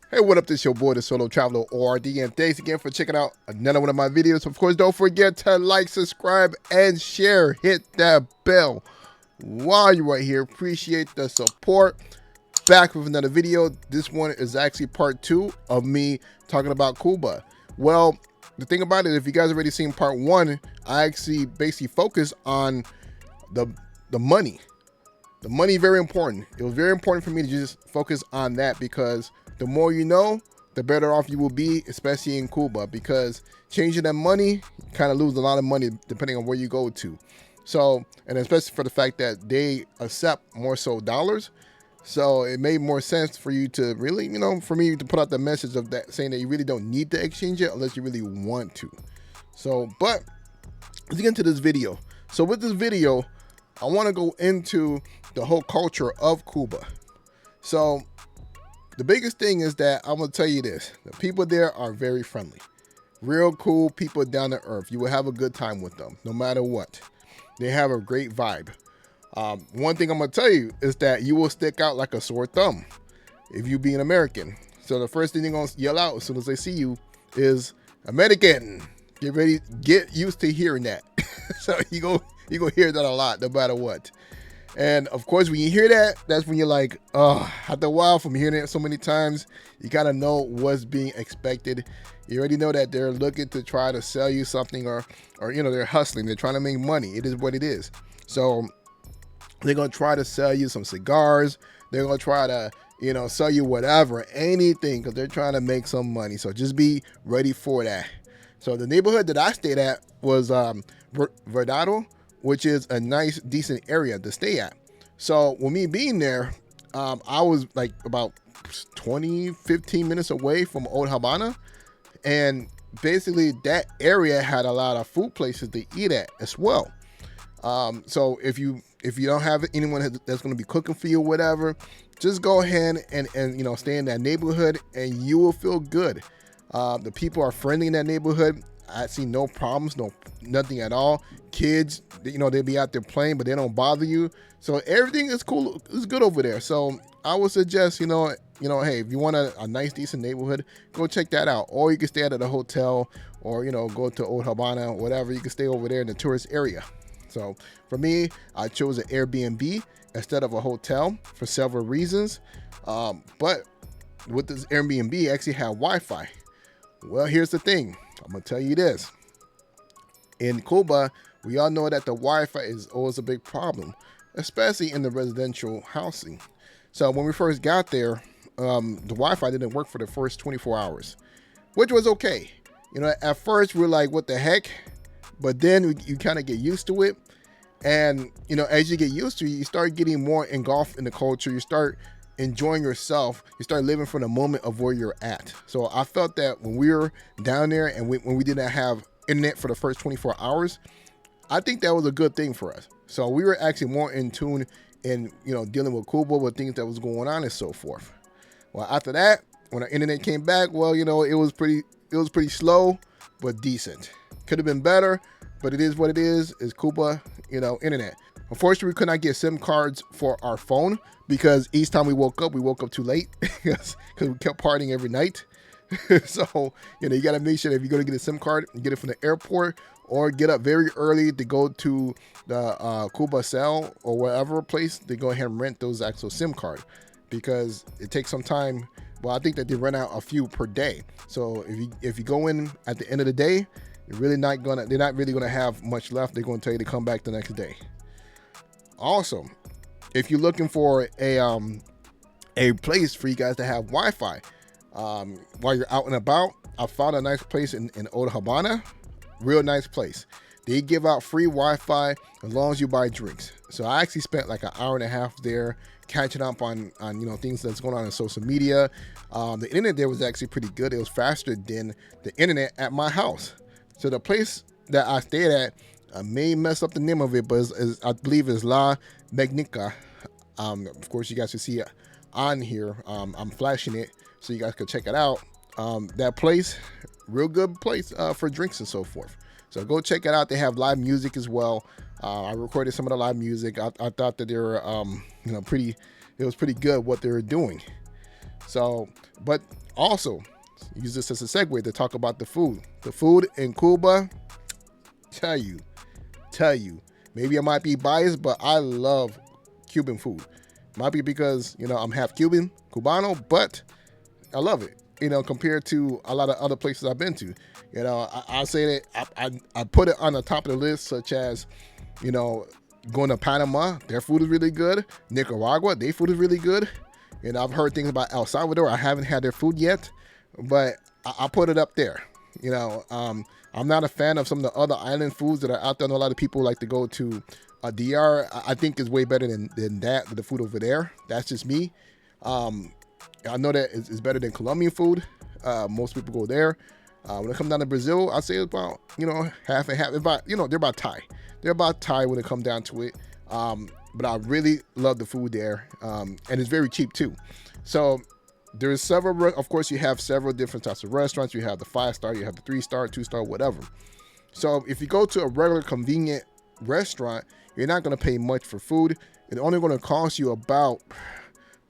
Hey, what up? This your boy, the Solo Traveler ORD, and thanks again for checking out another one of my videos. Of course, don't forget to like, subscribe, and share. Hit that bell while you're right here. Appreciate the support. Back with another video. This one is actually part 2 of me talking about Cuba. Well, the thing about it, if you guys already seen part 1, I actually basically focused on the money. The money, very important. It was very important for me to just focus on that because the more you know, the better off you will be, especially in Cuba, because changing that money, you kind of lose a lot of money depending on where you go to. So, and especially for the fact that they accept more so dollars. So it made more sense for you to really, for me to put out the message of that, saying that you really don't need to exchange it unless you really want to. So, but let's get into this video. So with this video, I want to go into the whole culture of Cuba. So the biggest thing is that I'm going to tell you this. The people there are very friendly. Real cool people, down to earth. You will have a good time with them, no matter what. They have a great vibe. One thing I'm going to tell you is that you will stick out like a sore thumb if you be an American. So the first thing they're going to yell out as soon as they see you is American. Get ready, get used to hearing that. So you're going to hear that a lot, no matter what. And of course, when you hear that, that's when you're like, oh, after a while from hearing it so many times, you kind of know what's being expected. You already know that they're looking to try to sell you something or they're hustling. They're trying to make money. It is what it is. So they're going to try to sell you some cigars. They're going to try to, sell you whatever, anything, because they're trying to make some money. So just be ready for that. So the neighborhood that I stayed at was Verdado, which is a nice, decent area to stay at. So with me being there, I was like about 15 minutes away from Old Havana. And basically that area had a lot of food places to eat at as well. So if you don't have anyone that's going to be cooking for you or whatever, just go ahead and stay in that neighborhood and you will feel good. The people are friendly in that neighborhood. I see no problems, nothing at all. Kids, they'll be out there playing, but they don't bother you. So everything is cool, it's good over there. So I would suggest, hey, if you want a nice, decent neighborhood, go check that out. Or you can stay at a hotel, or go to Old Havana, whatever. You can stay over there in the tourist area. So for me, I chose an Airbnb instead of a hotel for several reasons. But with this Airbnb, I actually had Wi-Fi. Well, here's the thing. I'm going to tell you this. In Cuba, we all know that the Wi-Fi is always a big problem, especially in the residential housing. So when we first got there, the Wi-Fi didn't work for the first 24 hours, which was okay. At first we were like, what the heck? But then you kind of get used to it. And, as you get used to it, you start getting more engulfed in the culture. You start enjoying yourself. You start living for the moment of where you're at. So I felt that when we were down there and when we didn't have internet for the first 24 hours, I think that was a good thing for us. So we were actually more in tune in, dealing with Cuba, with things that was going on and so forth. Well, after that, when our internet came back, well, it was pretty slow, but decent. Could have been better, but it is what it is. It's Cuba, internet. Unfortunately, we could not get SIM cards for our phone because each time we woke up too late because we kept partying every night. So, you got to make sure that if you're going to get a SIM card, you get it from the airport or get up very early to go to the Cuba cell or whatever place to go ahead and rent those actual SIM card because it takes some time. Well, I think that they rent out a few per day. So if you go in at the end of the day, they're not really gonna have much left. They're gonna tell you to come back the next day. Also, if you're looking for a place for you guys to have Wi-Fi while you're out and about, I found a nice place in Old Havana. Real nice place. They give out free Wi-Fi as long as you buy drinks. So I actually spent like an hour and a half there catching up on things that's going on in social media. The internet there was actually pretty good. It was faster than the internet at my house. So the place that I stayed at, I may mess up the name of it, but I believe it's La Magnica. Of course, you guys can see it on here. I'm flashing it so you guys can check it out. That place, real good place for drinks and so forth. So go check it out. They have live music as well. I recorded some of the live music. I thought that they were, it was pretty good what they were doing. So, but also use this as a segue to talk about the food. The food in Cuba, tell you, maybe I might be biased, but I love Cuban food. Might be because, you know, I'm half Cuban, Cubano, but I love it, you know, compared to a lot of other places I've been to. You know, I'll say that I put it on the top of the list, such as, you know, going to Panama, their food is really good. Nicaragua, their food is really good. And I've heard things about El Salvador. I haven't had their food yet, but I put it up there. You know, I'm not a fan of some of the other island foods that are out there. I know a lot of people like to go to DR. I think is way better than the food over there. That's just me. I know that it's better than Colombian food. Most people go there. When it comes down to Brazil, I'd say it's about, you know, half and half. About, you know, they're about Thai. They're about Thai when it comes down to it. But I really love the food there. And it's very cheap too. So there's several, of course, you have several different types of restaurants. You have the 5-star, you have the 3-star, 2-star, whatever. So if you go to a regular convenient restaurant, you're not going to pay much for food. It's only going to cost you about,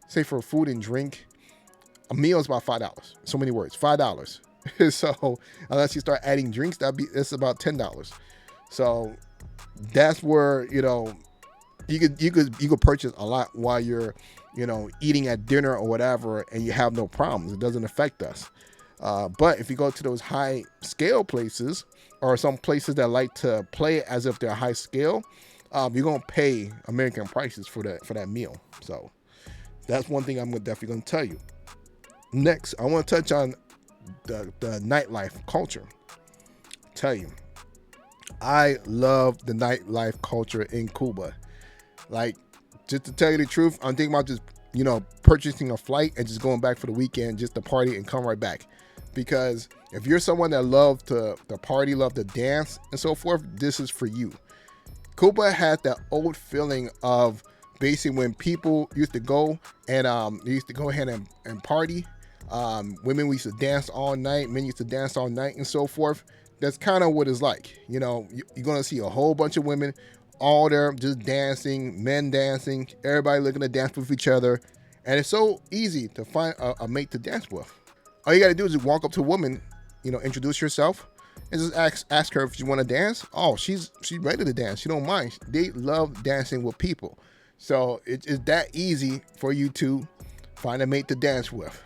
say for food and drink, a meal is about $5. So many words, $5. So unless you start adding drinks, that's about $10. So that's where, you know, you could purchase a lot while you're, you know, eating at dinner or whatever, and you have no problems. It doesn't affect us. But if you go to those high scale places, or some places that like to play as if they're high scale, you're gonna pay American prices for that meal. So that's one thing I'm definitely gonna tell you. Next, I want to touch on the nightlife culture. Tell you, I love the nightlife culture in Cuba. Like, just to tell you the truth, I'm thinking about just, you know, purchasing a flight and just going back for the weekend just to party and come right back. Because if you're someone that loves to party, love to dance and so forth, this is for you. Cuba had that old feeling of basically when people used to go and they used to go ahead and party. Women used to dance all night, men used to dance all night and so forth. That's kind of what it's like. You know, you're going to see a whole bunch of women all there just dancing, men dancing, everybody looking to dance with each other. And it's so easy to find a mate to dance with. All you got to do is just walk up to a woman, you know, introduce yourself, and just ask her if she want to dance. Oh, she's ready to dance. She don't mind. They love dancing with people. So it's that easy for you to find a mate to dance with.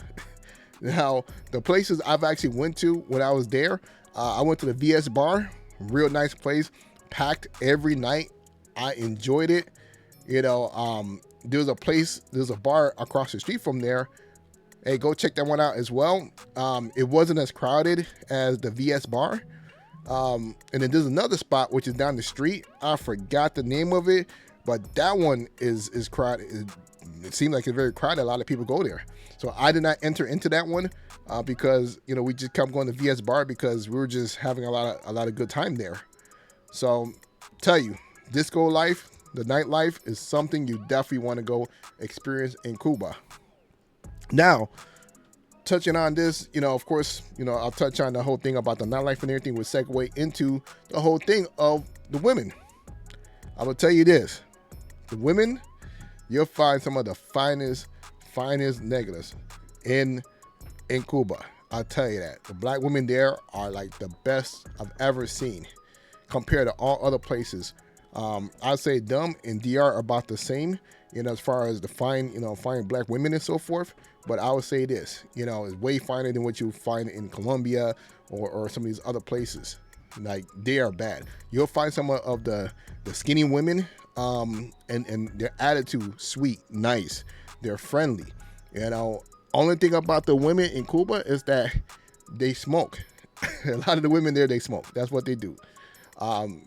Now, the places I've actually went to when I was there, I went to the VS Bar, real nice place, packed every night. I enjoyed it. You know, there's a bar across the street from there. Hey, go check that one out as well. It wasn't as crowded as the VS Bar. And then there's another spot which is down the street. I forgot the name of it, but that one is crowded. It seemed like it's very crowded. A lot of people go there. So I did not enter into that one because, you know, we just kept going to VS Bar because we were just having a lot of good time there. So tell you, disco life, the nightlife is something you definitely want to go experience in Cuba. Now, touching on this, you know, of course, you know, I'll touch on the whole thing about the nightlife and everything will segue into the whole thing of the women. I will tell you this, the women, you'll find some of the finest negras in Cuba. I'll tell you that. The black women there are like the best I've ever seen compared to all other places. I'd say them and DR are about the same, you know, as far as the fine black women and so forth. But I would say this, you know, it's way finer than what you find in Colombia or some of these other places. Like, they are bad. You'll find some of the skinny women, and their attitude sweet, nice. They're friendly. You know, only thing about the women in Cuba is that they smoke. A lot of the women there, they smoke. That's what they do.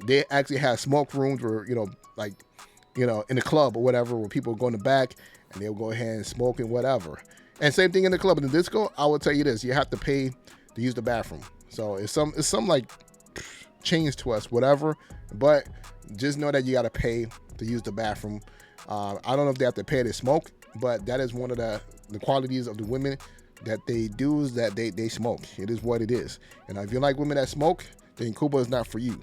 They actually have smoke rooms where, you know, like, you know, in the club or whatever, where people go in the back and they'll go ahead and smoke and whatever. And same thing in the club. In the disco, I will tell you this, you have to pay to use the bathroom. So it's some like change to us, whatever, but just know that you got to pay to use the bathroom. I don't know if they have to pay to smoke, but that is one of the qualities of the women that they do, is that they smoke. It is what it is. And if you like women that smoke, then Cuba is not for you.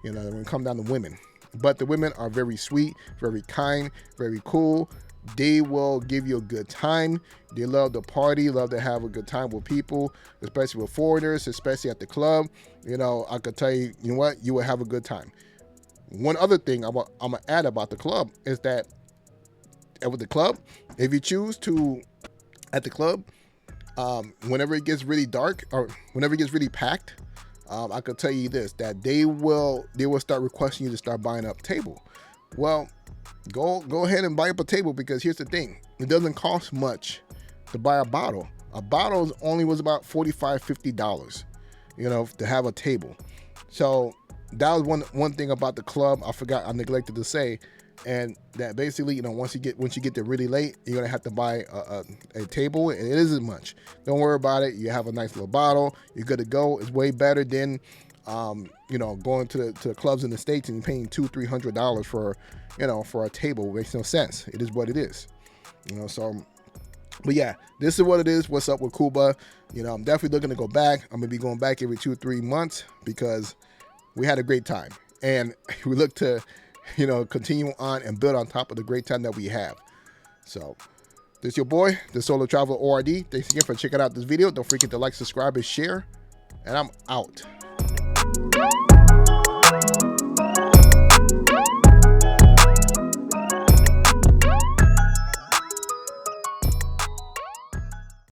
You know, when it comes down to women. But the women are very sweet, very kind, very cool, They will give you a good time. They love to party, love to have a good time with people, especially with foreigners, especially at the club. You know, I could tell you, you know what, you will have a good time. One other thing I'm gonna add about the club is that with the club, if you choose to, at the club, whenever it gets really dark or whenever it gets really packed, I could tell you this, that they will start requesting you to start buying up table. Well, go ahead and buy up a table, because here's the thing, it doesn't cost much to buy a bottle. A bottle only was about $45–50, you know, to have a table. So that was one thing about the club I neglected to say, and that basically, you know, once you get there really late, you're gonna have to buy a table, and it isn't much. Don't worry about it. You have a nice little bottle, you're good to go. It's way better than you know, going to the clubs in the States and paying $200–300 for, you know, for a table. It makes no sense. It is what it is, you know. So, but yeah, this is what it is. What's up with Cuba? You know, I'm definitely looking to go back. I'm gonna be going back every 2-3 months, because we had a great time, and we look to, you know, continue on and build on top of the great time that we have. So this is your boy, the Solo Traveler ORD. Thanks again for checking out this video. Don't forget to like, subscribe, and share, and I'm out.